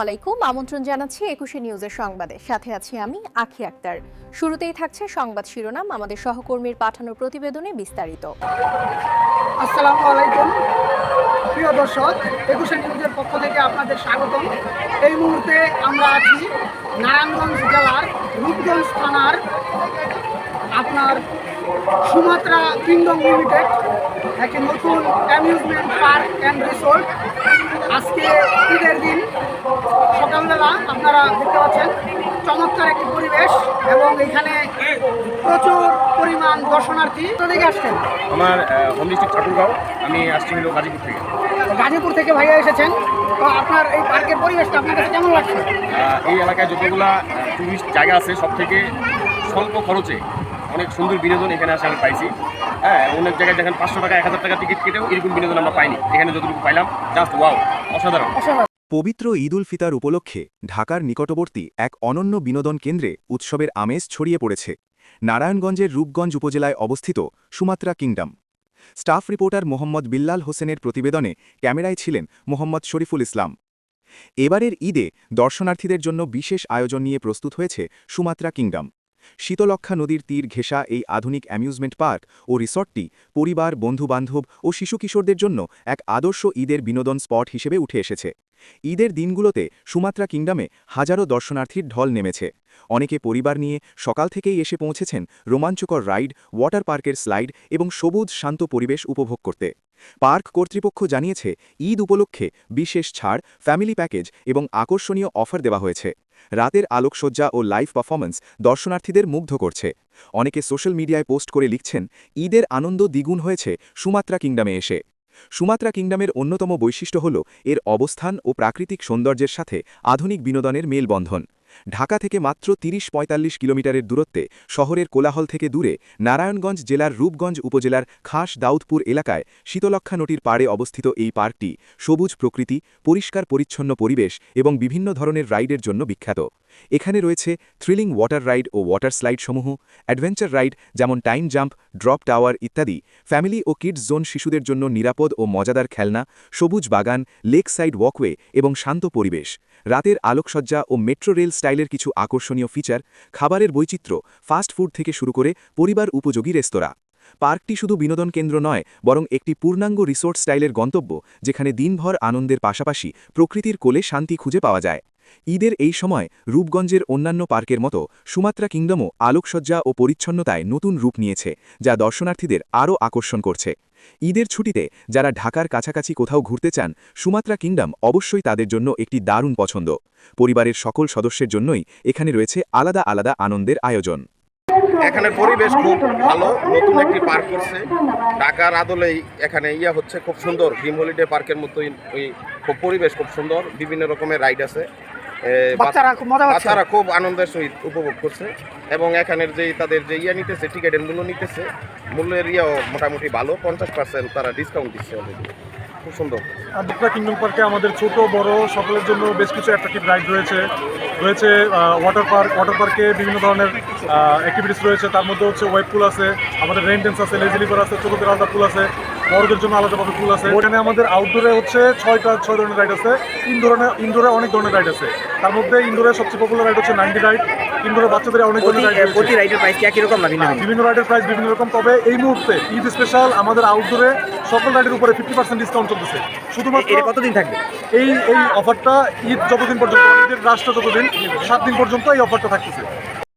আলাইকুম। আমন্ত্রণ জানাচ্ছি ২১শে নিউজের সংবাদে। সাথে আছি আমি আখি আক্তার। শুরুতেই থাকছে সংবাদ শিরোনাম, আমাদের সহকর্মীর পাঠানো প্রতিবেদনে বিস্তারিত। আসসালামু আলাইকুম প্রিয় দর্শক, ২১শে নিউজের পক্ষ থেকে আপনাদের স্বাগতম। এই মুহূর্তে আমরা আছি নারায়ণগঞ্জ জেলার রূপগঞ্জ থানার আপনার সুমাত্রা কিংডম লিমিটেড একটি নতুন অ্যামিউজমেন্ট পার্ক অ্যান্ড রিসোর্ট। আজকে ঈদের দিন সকালবেলা আপনারা দেখতে পাচ্ছেন চমৎকার একটি পরিবেশ এবং এখানে প্রচুর পরিমাণ দর্শনার্থী দেখে আসছেন। আমার হোম ডিস্ট্রিক্ট ঠাকুরগাঁও, আমি আসছি হলো গাজীপুর থেকে। গাজীপুর থেকে ভাইয়া এসেছেন, তো আপনার এই পার্কের পরিবেশটা আপনার কাছে কেমন লাগছে? এই এলাকায় যতগুলা টুরিস্ট জায়গা আছে সব থেকে স্বল্প খরচে অনেক সুন্দর বিনোদন এখানে আসে আমি পাইছি। হ্যাঁ, অনেক জায়গায় দেখেন 500 টাকা 1000 টাকা টিকিট কেটেও এরকম বিনোদন আমরা পাইনি। এখানে যতটুকু পাইলাম জাস্ট ওয়াও, অসাধারণ। পবিত্র ঈদ উল ফিতর উপলক্ষে ঢাকার নিকটবর্তী এক অনন্য বিনোদন কেন্দ্রে উৎসবের আমেজ ছড়িয়ে পড়েছে। নারায়ণগঞ্জের রূপগঞ্জ উপজেলায় অবস্থিত Sumatra kingdom. Staff reporter Mohammad Billal হোসেনের প্রতিবেদনে ক্যামেরায় ছিলেন মোহাম্মদ শরীফুল ইসলাম। এবারের ঈদে দর্শনার্থীদের জন্য বিশেষ আয়োজন নিয়ে প্রস্তুত হয়েছে সুমাত্রা কিংডম। শীতলক্ষ্যা নদীর তীর ঘেঁষা এই আধুনিক অ্যামিউজমেন্ট পার্ক ও রিসর্টটি পরিবার, বন্ধুবান্ধব ও শিশু কিশোরদের জন্য এক আদর্শ ঈদের বিনোদন স্পট হিসেবে উঠে এসেছে। ঈদের দিনগুলোতে সুমাত্রা কিংডমে হাজারো দর্শনার্থীর ঢল নেমেছে। অনেকে পরিবার নিয়ে সকাল থেকেই এসে পৌঁছেছেন রোমাঞ্চকর রাইড, ওয়াটার পার্কের স্লাইড এবং সবুজ শান্ত পরিবেশ উপভোগ করতে। পার্ক কর্তৃপক্ষ জানিয়েছে, ঈদ উপলক্ষে বিশেষ ছাড়, ফ্যামিলি প্যাকেজ এবং আকর্ষণীয় অফার দেওয়া হয়েছে। রাতের আলোকসজ্জা ও লাইভ পারফরম্যান্স দর্শনার্থীদের মুগ্ধ করছে। অনেকে সোশ্যাল মিডিয়ায় পোস্ট করে লিখছেন, ঈদের আনন্দ দ্বিগুণ হয়েছে সুমাত্রা কিংডমে এসে। সুমাত্রা কিংডমের অন্যতম বৈশিষ্ট্য হল এর অবস্থান ও প্রাকৃতিক সৌন্দর্যের সাথে আধুনিক বিনোদনের মেলবন্ধন। ঢাকা থেকে মাত্র ৩০-৪৫ কিলোমিটারের দূরত্বে শহরের কোলাহল থেকে দূরে নারায়ণগঞ্জ জেলার রূপগঞ্জ উপজেলার খাস দাউদপুর এলাকায় শীতলক্ষ্যা নদীর পাড়ে অবস্থিত এই পার্কটি সবুজ প্রকৃতি, পরিষ্কার পরিচ্ছন্ন পরিবেশ এবং বিভিন্ন ধরনের রাইডের জন্য বিখ্যাত। এখানে রয়েছে থ্রিলিং ওয়াটার রাইড ও ওয়াটার স্লাইড সমূহ, অ্যাডভেঞ্চার রাইড যেমন টাইম জাম্প, ড্রপ টাওয়ার ইত্যাদি, ফ্যামিলি ও কিডস জোন, শিশুদের জন্য নিরাপদ ও মজাদার খেলনা, সবুজ বাগান, লেক সাইড ওয়াকওয়ে এবং শান্ত পরিবেশ, রাতের আলোকসজ্জা ও মেট্রো রেল স্টাইলের কিছু আকর্ষণীয় ফিচার, খাবারের বৈচিত্র্য, ফাস্ট ফুড থেকে শুরু করে পরিবার উপযোগী রেস্তোরাঁ। পার্কটি শুধু বিনোদন কেন্দ্র নয়, বরং একটি পূর্ণাঙ্গ রিসোর্ট স্টাইলের গন্তব্য, যেখানে দিনভর আনন্দের পাশাপাশি প্রকৃতির কোলে শান্তি খুঁজে পাওয়া যায়। ঈদের এই সময় রূপগঞ্জের অন্যান্য পার্কের মতো সুমাত্রা কিংডমও আলোকসজ্জা ও পরিচ্ছন্নতায় নতুন রূপ নিয়েছে, যা দর্শনার্থীদের আরও আকর্ষণ করছে। ঈদের ছুটিতে যারা ঢাকার কাছাকাছি কোথাও ঘুরতে চান, সুমাত্রা কিংডম অবশ্যই তাদের জন্য একটি দারুণ পছন্দ। পরিবারের সকল সদস্যের জন্যই এখানে রয়েছে আলাদা আলাদা আনন্দের আয়োজন। এখানের পরিবেশ খুব ভালো, নতুন একটি পার্ক করছে ঢাকার আদলেই। এখানে হচ্ছে খুব সুন্দর, ড্রিম হলিডে পার্কের মতোই খুব পরিবেশ, খুব সুন্দর, বিভিন্ন রকমের রাইড আছে। বাচ্চারা খুব আনন্দের সহিত উপভোগ করছে এবং এখানের যে তাদের যে নিতেছে, টিকিটের মূল্য নিতেছে, মূল্যের মোটামুটি ভালো, 50% তারা ডিসকাউন্ট দিচ্ছে অলরেডি। খুব সুন্দর। সুমাত্রা কিংডম পার্কে আমাদের ছোট বড় সকলের জন্য বেশ কিছু অ্যাট্রাকটিভ রাইড রয়েছে। ওয়াটার পার্কে বিভিন্ন ধরনের অ্যাক্টিভিটিস রয়েছে। তার মধ্যে হচ্ছে ওয়েব পুল আছে, আমাদের রেন্টেন্স আছে, লেজি রিভার আছে, ছোটদের আলাদা পুল আছে, বড়দের জন্য আলাদাভাবে পুল আছে। ওখানে আমাদের আউটডোরে হচ্ছে 6 ধরনের রাইড আছে, ইনডোরে অনেক ধরনের রাইড আছে। তার মধ্যে ইনডোরে সবচেয়ে পপুলার রাইড হচ্ছে 90 রাইড। ইনডোরে বাচ্চাদের অনেক ধরনের রাইড আছে। প্রতি রাইডের প্রাইস কি একই রকম না ভিন্ন? বিভিন্ন রাইডের প্রাইস বিভিন্ন রকম। তবে এই মুহূর্তে ঈদ স্পেশাল আমাদের আউটডোরে সকল রাইডের উপরে 50% ডিসকাউন্ট চলতেছে। শুধুমাত্র এটা কতদিন থাকবে এই অফারটা? ঈদ যতদিন পর্যন্ত, ঈদের রাষ্ট্র যতদিন, 7 দিন পর্যন্ত এই অফারটা থাকতেছে।